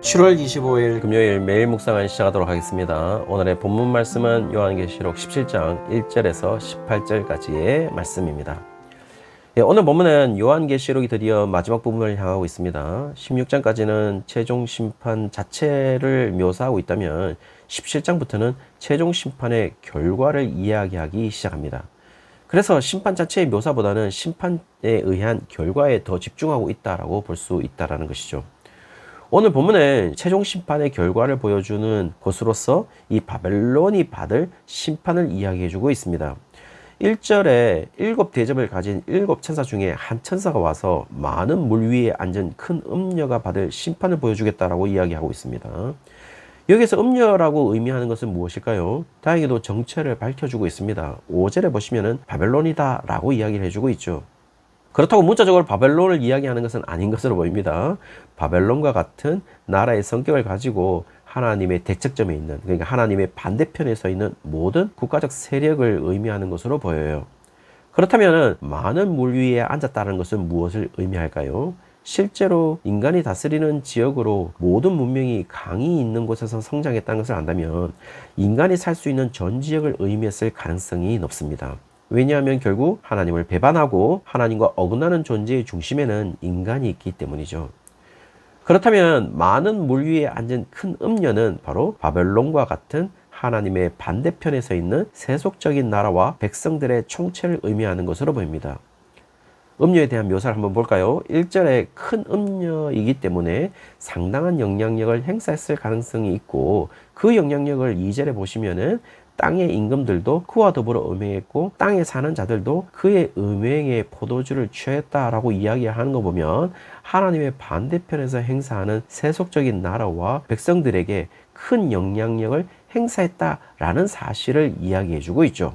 7월 25일 금요일 매일 묵상을 시작하도록 하겠습니다. 오늘의 본문 말씀은 요한계시록 17장 1절에서 18절까지의 말씀입니다. 오늘 본문은 요한계시록이 드디어 마지막 부분을 향하고 있습니다. 16장까지는 최종 심판 자체를 묘사하고 있다면 17장부터는 최종 심판의 결과를 이야기하기 시작합니다. 그래서 심판 자체의 묘사보다는 심판에 의한 결과에 더 집중하고 있다라고 볼 수 있다라는 것이죠. 오늘 본문은 최종 심판의 결과를 보여주는 것으로서 이 바벨론이 받을 심판을 이야기해주고 있습니다. 1절에 7대접을 가진 7천사 중에 한 천사가 와서 많은 물 위에 앉은 큰 음녀가 받을 심판을 보여주겠다라고 이야기하고 있습니다. 여기서 음녀라고 의미하는 것은 무엇일까요? 다행히도 정체를 밝혀주고 있습니다. 5절에 보시면은 바벨론이다 라고 이야기를 해주고 있죠. 그렇다고 문자적으로 바벨론을 이야기하는 것은 아닌 것으로 보입니다. 바벨론과 같은 나라의 성격을 가지고 하나님의 대척점에 있는, 그러니까 하나님의 반대편에 서 있는 모든 국가적 세력을 의미하는 것으로 보여요. 그렇다면 많은 물 위에 앉았다는 것은 무엇을 의미할까요? 실제로 인간이 다스리는 지역으로 모든 문명이 강이 있는 곳에서 성장했다는 것을 안다면 인간이 살 수 있는 전 지역을 의미했을 가능성이 높습니다. 왜냐하면 결국 하나님을 배반하고 하나님과 어긋나는 존재의 중심에는 인간이 있기 때문이죠. 그렇다면 많은 물 위에 앉은 큰 음녀는 바로 바벨론과 같은 하나님의 반대편에 서 있는 세속적인 나라와 백성들의 총체를 의미하는 것으로 보입니다. 음녀에 대한 묘사를 한번 볼까요? 1절에 큰 음녀이기 때문에 상당한 영향력을 행사했을 가능성이 있고, 그 영향력을 2절에 보시면은 땅의 임금들도 그와 더불어 음행했고 땅에 사는 자들도 그의 음행의 포도주를 취했다라고 이야기하는 거 보면 하나님의 반대편에서 행사하는 세속적인 나라와 백성들에게 큰 영향력을 행사했다라는 사실을 이야기해주고 있죠.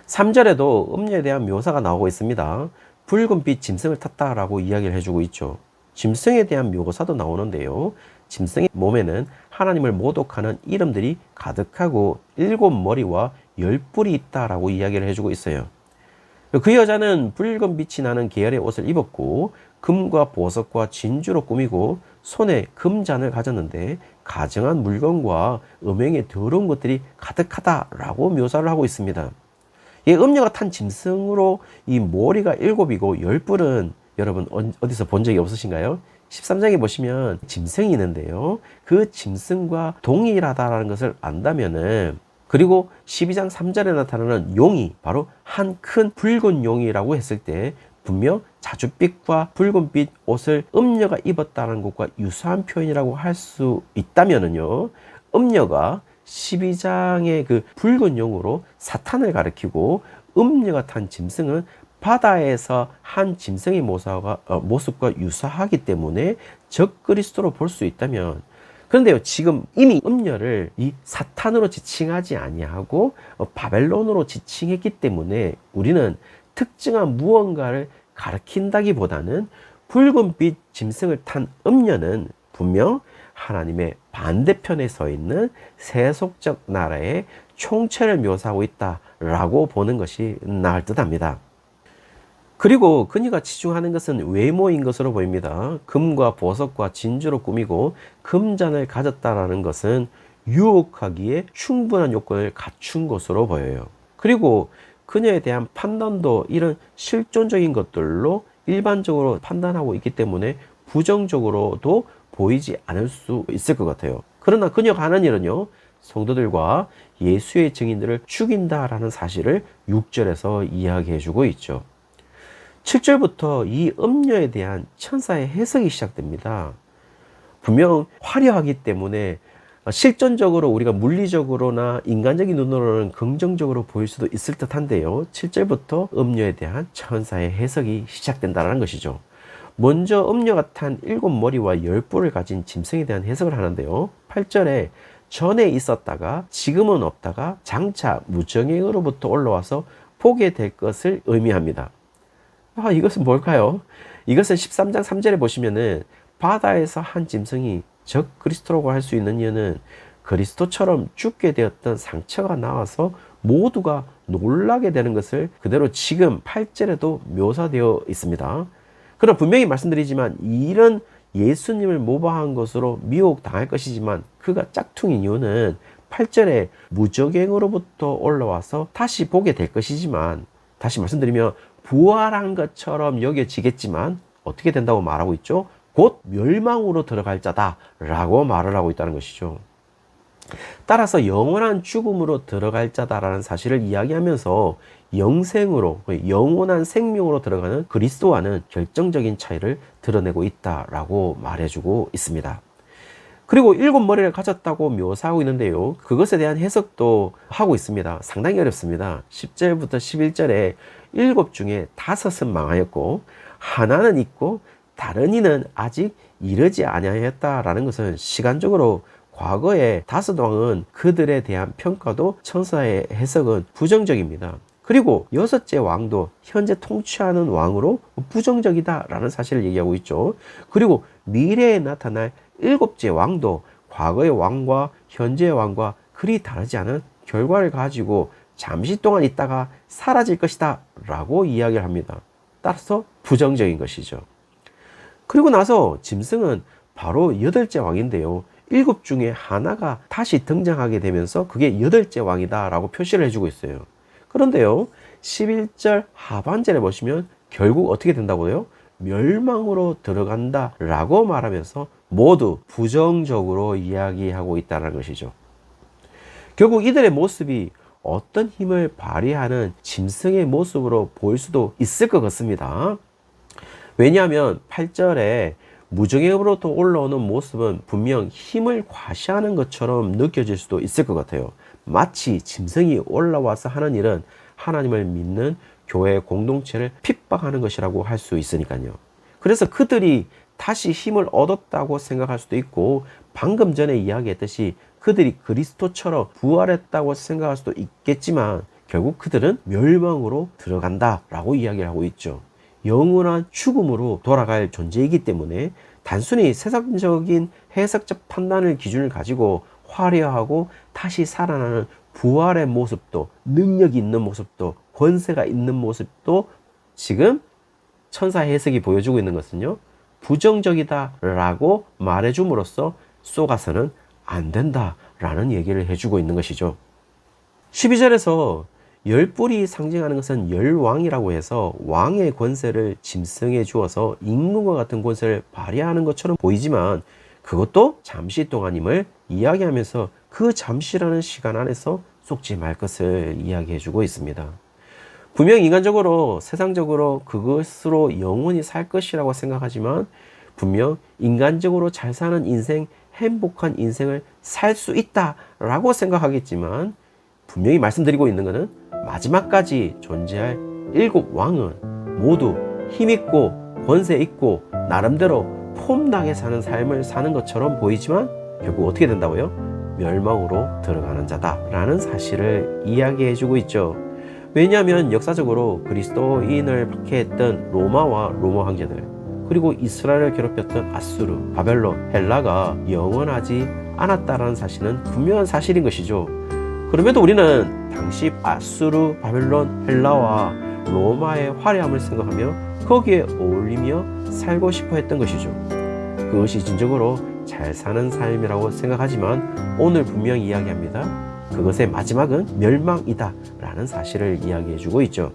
3절에도 음녀에 대한 묘사가 나오고 있습니다. 붉은빛 짐승을 탔다라고 이야기를 해주고 있죠. 짐승에 대한 묘사도 나오는데요. 짐승의 몸에는 하나님을 모독하는 이름들이 가득하고 7머리와 10뿔이 있다라고 이야기를 해주고 있어요. 그 여자는 붉은 빛이 나는 계열의 옷을 입었고 금과 보석과 진주로 꾸미고 손에 금잔을 가졌는데 가증한 물건과 음행의 더러운 것들이 가득하다라고 묘사를 하고 있습니다. 이 음녀가 탄 짐승으로 이 머리가 7이고 10뿔은 여러분 어디서 본 적이 없으신가요? 13장에 보시면 짐승이 있는데요. 그 짐승과 동일하다는 것을 안다면은, 그리고 12장 3절에 나타나는 용이 바로 한 큰 붉은 용이라고 했을 때 분명 자줏빛과 붉은빛 옷을 음녀가 입었다는 것과 유사한 표현이라고 할 수 있다면은요, 음녀가 12장의 그 붉은 용으로 사탄을 가리키고 음녀가 탄 짐승은 바다에서 한 짐승의 모습과 유사하기 때문에 적그리스도로 볼 수 있다면, 그런데요, 지금 이미 음녀를 이 사탄으로 지칭하지 아니하고 바벨론으로 지칭했기 때문에 우리는 특정한 무언가를 가리킨다기보다는 붉은빛 짐승을 탄 음녀는 분명 하나님의 반대편에 서 있는 세속적 나라의 총체를 묘사하고 있다라고 보는 것이 나을 듯합니다. 그리고 그녀가 치중하는 것은 외모인 것으로 보입니다. 금과 보석과 진주로 꾸미고 금잔을 가졌다라는 것은 유혹하기에 충분한 요건을 갖춘 것으로 보여요. 그리고 그녀에 대한 판단도 이런 실존적인 것들로 일반적으로 판단하고 있기 때문에 부정적으로도 보이지 않을 수 있을 것 같아요. 그러나 그녀가 하는 일은요, 성도들과 예수의 증인들을 죽인다라는 사실을 6절에서 이야기해 주고 있죠. 7절부터 이 음녀에 대한 천사의 해석이 시작됩니다. 분명 화려하기 때문에 실존적으로 우리가 물리적으로나 인간적인 눈으로는 긍정적으로 보일 수도 있을 듯한데요. 7절부터 음녀에 대한 천사의 해석이 시작된다는 것이죠. 먼저 음녀가 탄 7머리와 10뿔을 가진 짐승에 대한 해석을 하는데요. 8절에 전에 있었다가 지금은 없다가 장차 무정행으로부터 올라와서 보게 될 것을 의미합니다. 이것은 뭘까요? 이것은 13장 3절에 보시면은 바다에서 한 짐승이 적 그리스도라고 할 수 있는 이유는 그리스도처럼 죽게 되었던 상처가 나와서 모두가 놀라게 되는 것을 그대로 지금 8절에도 묘사되어 있습니다. 그러나 분명히 말씀드리지만 이런 예수님을 모방한 것으로 미혹당할 것이지만 그가 짝퉁인 이유는 8절에 무적행으로부터 올라와서 다시 보게 될 것이지만, 다시 말씀드리면 부활한 것처럼 여겨지겠지만 어떻게 된다고 말하고 있죠? 곧 멸망으로 들어갈 자다라고 말을 하고 있다는 것이죠. 따라서 영원한 죽음으로 들어갈 자다라는 사실을 이야기하면서 영생으로, 영원한 생명으로 들어가는 그리스도와는 결정적인 차이를 드러내고 있다라고 말해주고 있습니다. 그리고 7머리를 가졌다고 묘사하고 있는데요, 그것에 대한 해석도 하고 있습니다. 상당히 어렵습니다. 10절부터 11절에 7 중에 5은 망하였고 하나는 있고 다른 이는 아직 이르지 아니하였다라는 것은 시간적으로 과거의 5 왕은 그들에 대한 평가도 천사의 해석은 부정적입니다. 그리고 6째 왕도 현재 통치하는 왕으로 부정적이다라는 사실을 얘기하고 있죠. 그리고 미래에 나타날 7째 왕도 과거의 왕과 현재의 왕과 그리 다르지 않은 결과를 가지고 잠시 동안 있다가 사라질 것이다 라고 이야기를 합니다. 따라서 부정적인 것이죠. 그리고 나서 짐승은 바로 8째 왕인데요, 7 중에 하나가 다시 등장하게 되면서 그게 8째 왕이다 라고 표시를 해주고 있어요. 그런데요, 11절 하반절에 보시면 결국 어떻게 된다고요? 멸망으로 들어간다 라고 말하면서 모두 부정적으로 이야기하고 있다는 것이죠. 결국 이들의 모습이 어떤 힘을 발휘하는 짐승의 모습으로 보일 수도 있을 것 같습니다. 왜냐하면 8절에 무정행으로부터 올라오는 모습은 분명 힘을 과시하는 것처럼 느껴질 수도 있을 것 같아요. 마치 짐승이 올라와서 하는 일은 하나님을 믿는 교회 공동체를 핍박하는 것이라고 할 수 있으니까요. 그래서 그들이 다시 힘을 얻었다고 생각할 수도 있고, 방금 전에 이야기했듯이 그들이 그리스도처럼 부활했다고 생각할 수도 있겠지만 결국 그들은 멸망으로 들어간다라고 이야기를 하고 있죠. 영원한 죽음으로 돌아갈 존재이기 때문에 단순히 세상적인 해석적 판단을 기준을 가지고 화려하고 다시 살아나는 부활의 모습도, 능력이 있는 모습도, 권세가 있는 모습도 지금 천사 해석이 보여주고 있는 것은요, 부정적이다라고 말해줌으로써 속아서는 안 된다라는 얘기를 해주고 있는 것이죠. 12절에서 10뿔이 상징하는 것은 열왕이라고 해서 왕의 권세를 짐승에 주어서 임금과 같은 권세를 발휘하는 것처럼 보이지만 그것도 잠시 동안임을 이야기하면서 그 잠시라는 시간 안에서 속지 말 것을 이야기해 주고 있습니다. 분명 인간적으로, 세상적으로 그것으로 영원히 살 것이라고 생각하지만 분명 인간적으로 잘 사는 인생, 행복한 인생을 살 수 있다라고 생각하겠지만 분명히 말씀드리고 있는 것은 마지막까지 존재할 7 왕은 모두 힘있고 권세 있고 나름대로 폼나게 사는 삶을 사는 것처럼 보이지만 결국 어떻게 된다고요? 멸망으로 들어가는 자다라는 사실을 이야기해 주고 있죠. 왜냐하면 역사적으로 그리스도인을 박해했던 로마와 로마 황제들, 그리고 이스라엘을 괴롭혔던 아수르, 바벨론, 헬라가 영원하지 않았다라는 사실은 분명한 사실인 것이죠. 그럼에도 우리는 당시 아수르, 바벨론, 헬라와 로마의 화려함을 생각하며 거기에 어울리며 살고 싶어 했던 것이죠. 그것이 진정으로 잘 사는 삶이라고 생각하지만 오늘 분명히 이야기합니다. 그것의 마지막은 멸망이다 라는 사실을 이야기해주고 있죠.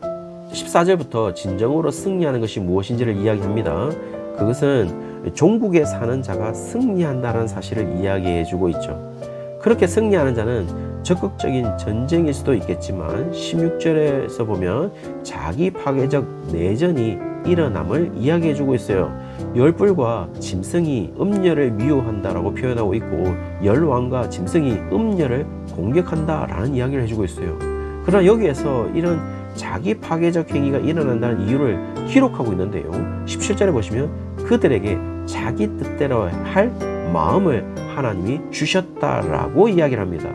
14절부터 진정으로 승리하는 것이 무엇인지를 이야기합니다. 그것은 종국에 사는 자가 승리한다는 사실을 이야기해주고 있죠. 그렇게 승리하는 자는 적극적인 전쟁일 수도 있겠지만 16절에서 보면 자기 파괴적 내전이 일어남을 이야기해주고 있어요. 열불과 짐승이 음녀를 미워한다라고 표현하고 있고 열왕과 짐승이 음녀를 공격한다라는 이야기를 해주고 있어요. 그러나 여기에서 이런 자기 파괴적 행위가 일어난다는 이유를 기록하고 있는데요, 17절에 보시면 그들에게 자기 뜻대로 할 마음을 하나님이 주셨다라고 이야기를 합니다.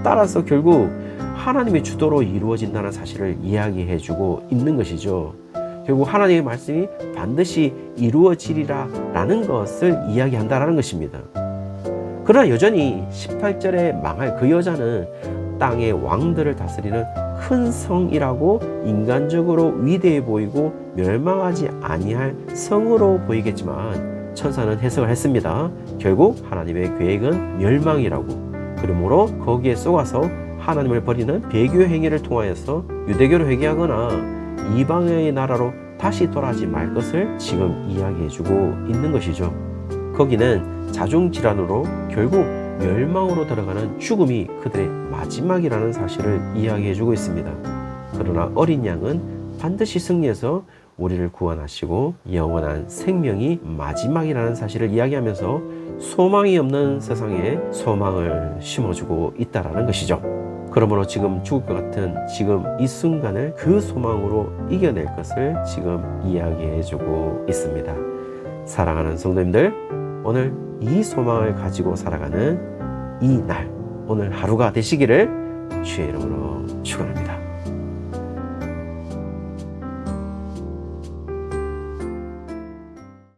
따라서 결국 하나님의 주도로 이루어진다는 사실을 이야기해주고 있는 것이죠. 결국 하나님의 말씀이 반드시 이루어지리라 라는 것을 이야기한다는 것입니다. 그러나 여전히 18절에 망할 그 여자는 땅의 왕들을 다스리는 큰 성이라고 인간적으로 위대해 보이고 멸망하지 아니할 성으로 보이겠지만 천사는 해석을 했습니다. 결국 하나님의 계획은 멸망이라고. 그러므로 거기에 속아서 하나님을 버리는 배교 행위를 통하여서 유대교로 회개하거나 이방의 나라로 다시 돌아가지 말 것을 지금 이야기해주고 있는 것이죠. 거기는 자중질환으로 결국 멸망으로 들어가는 죽음이 그들의 마지막이라는 사실을 이야기해주고 있습니다. 그러나 어린 양은 반드시 승리해서 우리를 구원하시고 영원한 생명이 마지막이라는 사실을 이야기하면서 소망이 없는 세상에 소망을 심어주고 있다라는 것이죠. 그러므로 지금 죽을 것 같은 지금 이 순간을 그 소망으로 이겨낼 것을 지금 이야기해주고 있습니다. 사랑하는 성도님들, 오늘 이 소망을 가지고 살아가는 이 날, 오늘 하루가 되시기를 주의 이름으로 축원합니다.